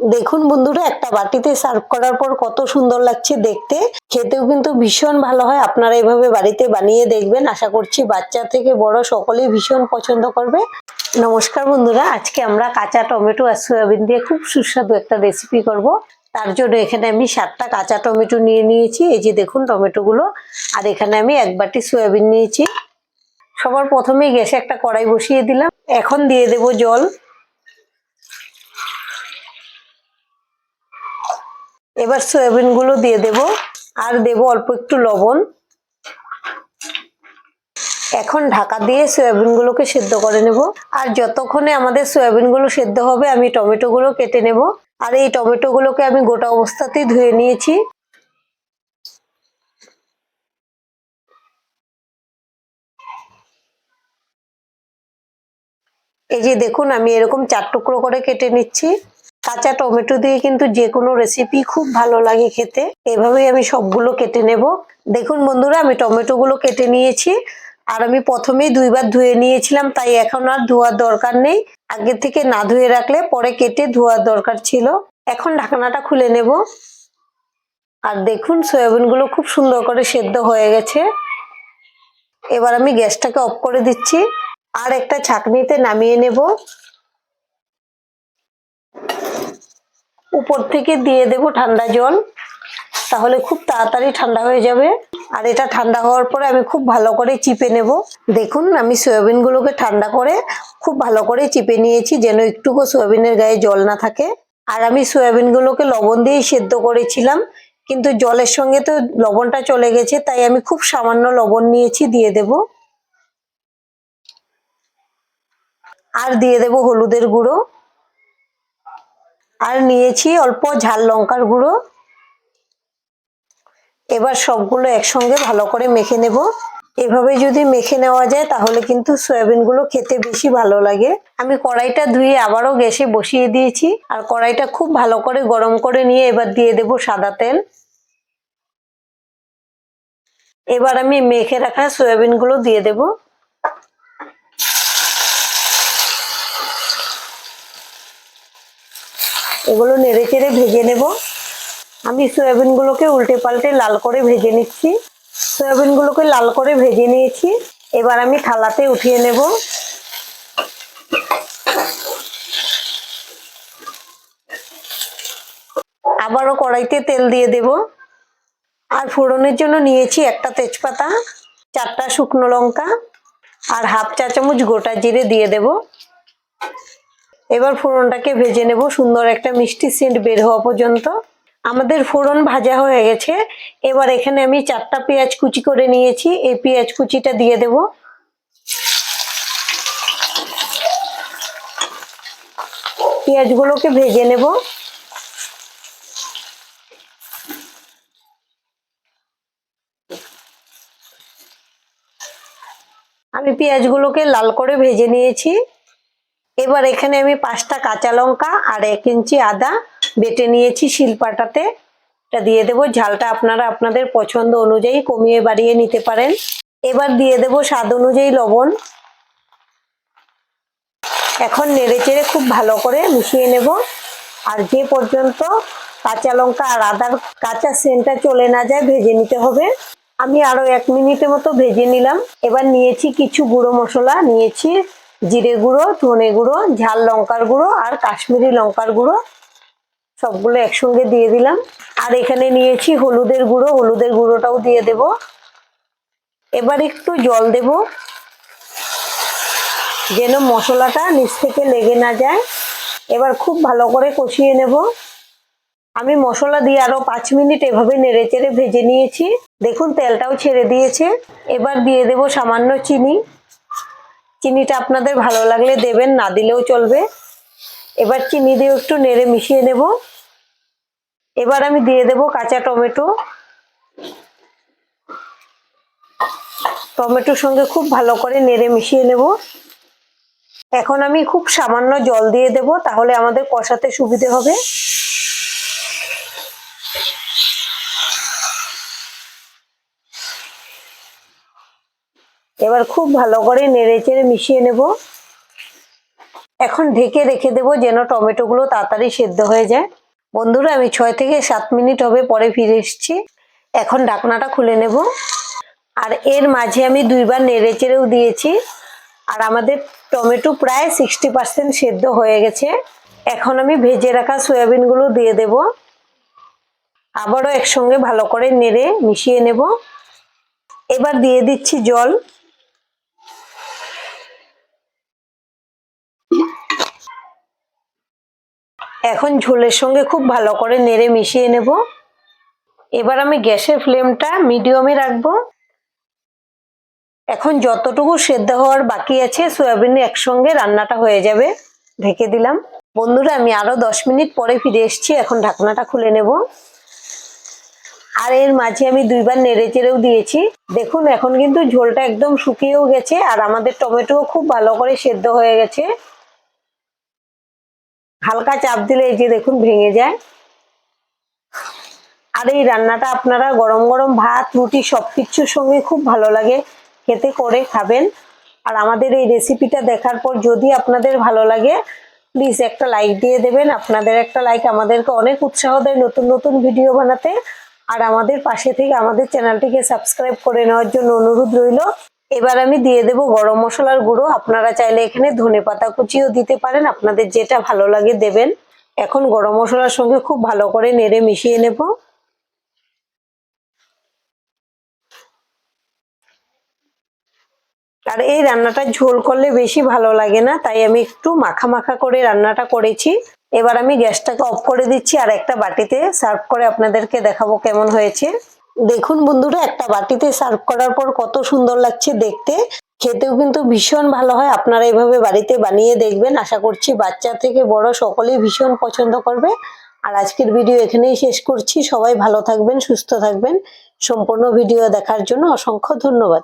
দেখুন বন্ধুরা, একটা বাটিতে সার্ভ করার পর কত সুন্দর লাগছে দেখতে, খেতেও কিন্তু ভীষণ ভালো হয়। আপনারা এভাবে বাড়িতে বানিয়ে দেখবেন, আশা করছি বাচ্চা থেকে বড় সকলেই ভীষণ পছন্দ করবে। নমস্কার বন্ধুরা, আজকে আমরা কাঁচা টমেটো আর সয়াবিন দিয়ে খুব সুস্বাদু একটা রেসিপি করব। তার জন্য এখানে আমি 7টা কাঁচা টমেটো নিয়ে নিয়েছি, এই যে দেখুন টমেটোগুলো। আর এখানে আমি 1 বাটি সয়াবিন নিয়েছি। সবার প্রথমে গ্যাসে একটা কড়াই বসিয়ে দিলাম, এখন দিয়ে দেব জল। এবার সয়াবিন গুলো দিয়ে দেব, আর দেব অল্প একটু লবণ। এখন ঢাকা দিয়ে সয়াবিন গুলোকে সেদ্ধ করে নেব। আর যতক্ষণে আমাদের সয়াবিন গুলো সেদ্ধ হবে আমি টমেটো গুলো কেটে নেব। আর এই টমেটো গুলোকে আমি গোটা অবস্থাতেই ধুয়ে নিয়েছি। এই যে দেখুন, আমি এরকম 4 টুকরো করে কেটে নিচ্ছি। কাঁচা টমেটো দিয়ে কিন্তু যে কোনো রেসিপি খুব ভালো লাগে খেতে। এভাবেই আমি সবগুলো কেটে নেব। দেখুন বন্ধুরা, আমি টমেটো গুলো কেটে নিয়েছি। আর আমি প্রথমেই 2 বার ধুয়ে নিয়েছিলাম, তাই এখন আর ধোয়ার দরকার নেই। আগে থেকে না ধুয়ে রাখলে পরে কেটে ধোয়ার দরকার ছিল। এখন ঢাকনাটা খুলে নেব। আর দেখুন সয়াবিন গুলো খুব সুন্দর করে সেদ্ধ হয়ে গেছে। এবার আমি গ্যাসটাকে অফ করে দিচ্ছি, আর একটা ছাঁকনিতে নামিয়ে নেব। উপর থেকে দিয়ে দেব ঠান্ডা জল, তাহলে খুব তাড়াতাড়ি ঠান্ডা হয়ে যাবে। আর এটা ঠান্ডা হওয়ার পরে আমি খুব ভালো করে চিপে নেব। দেখুন, আমি সয়াবিন গুলোকে ঠান্ডা করে খুব ভালো করে চিপে নিয়েছি, যেন একটুকু সয়াবিনের গায়ে জল না থাকে। আর আমি সয়াবিন গুলোকে লবণ দিয়েই সেদ্ধ করেছিলাম, কিন্তু জলের সঙ্গে তো লবণটা চলে গেছে, তাই আমি খুব সামান্য লবণ নিয়েছি, দিয়ে দেব। আর দিয়ে দেব হলুদের গুঁড়ো। আর নিয়েছি অল্প ঝাল লঙ্কার গুঁড়ো। এবার সবগুলো একসঙ্গে ভালো করে মেখে নেব। এভাবে যদি মেখে নেওয়া যায় তাহলে কিন্তু সয়াবিন গুলো খেতে বেশি ভালো লাগে। আমি কড়াইটা ধুয়ে আবারও গ্যাসে বসিয়ে দিয়েছি, আর কড়াইটা খুব ভালো করে গরম করে নিয়ে এবার দিয়ে দেব সাদা তেল। এবার আমি মেখে রাখা সয়াবিন গুলো দিয়ে দেব। এগুলো নেড়ে চেড়ে ভেজে নেব। আমি সয়াবিন গুলোকে উল্টে পাল্টে লাল করে ভেজে নিচ্ছি। সয়াবিন গুলোকে লাল করে ভেজে নিয়েছি, এবার আমি থালাতে উঠিয়ে নেব। আবারও কড়াইতে তেল দিয়ে দেব। আর ফোড়নের জন্য নিয়েছি একটা তেজপাতা, 4টা শুকনো লঙ্কা, আর হাফ চা চামচ গোটা জিরে দিয়ে দেব। এবার ফোড়নটাকে ভেজে নেব সুন্দর একটা মিষ্টি সেন্ট বের হওয়া পর্যন্ত। আমাদের ফোড়ন ভাজা হয়ে গেছে। এবার এখানে আমি 4টা পেঁয়াজ কুচি করে নিয়েছি, এই পেঁয়াজ কুচিটা দিয়ে দেব। পেঁয়াজগুলোকে ভেজে নেব। আমি পেঁয়াজগুলোকে লাল করে ভেজে নিয়েছি। এবার এখানে আমি 5টা কাঁচা লঙ্কা আর 1 ইঞ্চি আদা বেটে নিয়েছি শিলপাটাতে, এটা দিয়ে দেব। ঝালটা আপনারা আপনাদের পছন্দ অনুযায়ী কমিয়ে বাড়িয়ে নিতে পারেন। এবার দিয়ে দেব স্বাদ অনুযায়ী লবণ। এখন নেড়েচেড়ে খুব ভালো করে মিশিয়ে নেব। আর যে পর্যন্ত কাঁচা লঙ্কা আর আদার কাঁচা সেন্টটা চলে না যায় ভেজে নিতে হবে। আমি আরো 1 মিনিটের মতো ভেজে নিলাম। এবার নিয়েছি কিছু গুঁড়ো মশলা, নিয়েছি জিরে গুঁড়ো, ধনে গুঁড়ো, ঝাল লঙ্কার গুঁড়ো আর কাশ্মীরি লঙ্কার গুঁড়ো, সবগুলো একসঙ্গে দিয়ে দিলাম। আর এখানে নিয়েছি হলুদের গুঁড়ো, হলুদের গুঁড়োটাও দিয়ে দেব। এবার একটু জল দেব, যেন মশলাটা নিচ থেকে লেগে না যায়। এবার খুব ভালো করে কষিয়ে নেব। আমি মশলা দিয়ে আরো 5 মিনিট এভাবে নেড়েচেড়ে ভেজে নিয়েছি। দেখুন তেলটাও ছেড়ে দিয়েছে। এবার দিয়ে দেব সামান্য চিনি। চিনিটা আপনাদের ভালো লাগলে দেবেন, না দিলেও চলবে। এবার চিনি দিয়ে একটু নেড়ে মিশিয়ে নেব। এবার আমি দিয়ে দেব কাঁচা টমেটো। টমেটোর সঙ্গে খুব ভালো করে নেড়ে মিশিয়ে নেব। এখন আমি খুব সামান্য জল দিয়ে দেব, তাহলে আমাদের কষাতে সুবিধে হবে। এবার খুব ভালো করে নেড়েচেড়ে মিশিয়ে নেব। এখন ঢেকে রেখে দেবো যেন টমেটোগুলো তাড়াতাড়ি সেদ্ধ হয়ে যায়। বন্ধুরা আমি 6 থেকে 7 মিনিট হবে পরে ফিরে এসেছি। এখন ঢাকনাটা খুলে নেব। আর এর মাঝে আমি 2বার নেড়ে চেড়েও দিয়েছি। আর আমাদের টমেটো প্রায় 60% সেদ্ধ হয়ে গেছে। এখন আমি ভেজে রাখা সয়াবিনগুলো দিয়ে দেব। আবারও একসঙ্গে ভালো করে নেড়ে মিশিয়ে নেব। এবার দিয়ে দিচ্ছি জল। এখন ঝোলের সঙ্গে খুব ভালো করে নেড়ে মিশিয়ে নেব। এবার আমি গ্যাসের ফ্লেমটা মিডিয়ামে রাখবো। এখন যতটুকু সেদ্ধ হওয়ার বাকি আছে সয়াবিন একসঙ্গে রান্নাটা হয়ে যাবে। ঢেকে দিলাম। বন্ধুরা আমি আরো 10 মিনিট পরে ফিরে এসেছি। এখন ঢাকনাটা খুলে নেব। আর এর মাঝে আমি 2বার নেড়ে চেড়েও দিয়েছি। দেখুন এখন কিন্তু ঝোলটা একদম শুকিয়েও গেছে আর আমাদের টমেটোও খুব ভালো করে সেদ্ধ হয়ে গেছে। হালকা চাপ দিলে এই যে দেখুন ভেঙে যায়। আর এই রান্নাটা আপনারা গরম গরম ভাত রুটি সবকিছুর সঙ্গে খুব ভালো লাগে খেতে, করে খাবেন। আর আমাদের এই রেসিপিটা দেখার পর যদি আপনাদের ভালো লাগে প্লিজ একটা লাইক দিয়ে দেবেন। আপনাদের একটা লাইক আমাদেরকে অনেক উৎসাহ দেয় নতুন নতুন ভিডিও বানাতে। আর আমাদের পাশে থেকে আমাদের চ্যানেলটিকে সাবস্ক্রাইব করে নেওয়ার জন্য অনুরোধ রইল। এবার আমি দিয়ে দেব গরম মশলার গুঁড়ো। আপনারা চাইলে এখানে ধনেপাতা কুচিও দিতে পারেন, আপনাদের যেটা ভালো লাগে দেবেন। এখন গরম মশলার সঙ্গে খুব ভালো করে নেড়ে মিশিয়ে নেব। আর এই রান্নাটা ঝোল করলে বেশি ভালো লাগে না, তাই আমি একটু মাখা মাখা করে রান্নাটা করেছি। এবার আমি গ্যাসটাকে অফ করে দিচ্ছি আর একটা বাটিতে সার্ভ করে আপনাদেরকে দেখাবো কেমন হয়েছে। দেখুন বন্ধুরা একটা বাটিতে সার্ভ করার পর কত সুন্দর লাগছে দেখতে। খেতেও কিন্তু ভীষণ ভালো হয়। আপনারা এভাবে বাড়িতে বানিয়ে দেখবেন। আশা করছি বাচ্চা থেকে বড় সকলেই ভীষণ পছন্দ করবে। আর আজকের ভিডিও এখানেই শেষ করছি। সবাই ভালো থাকবেন, সুস্থ থাকবেন। সম্পূর্ণ ভিডিও দেখার জন্য অসংখ্য ধন্যবাদ।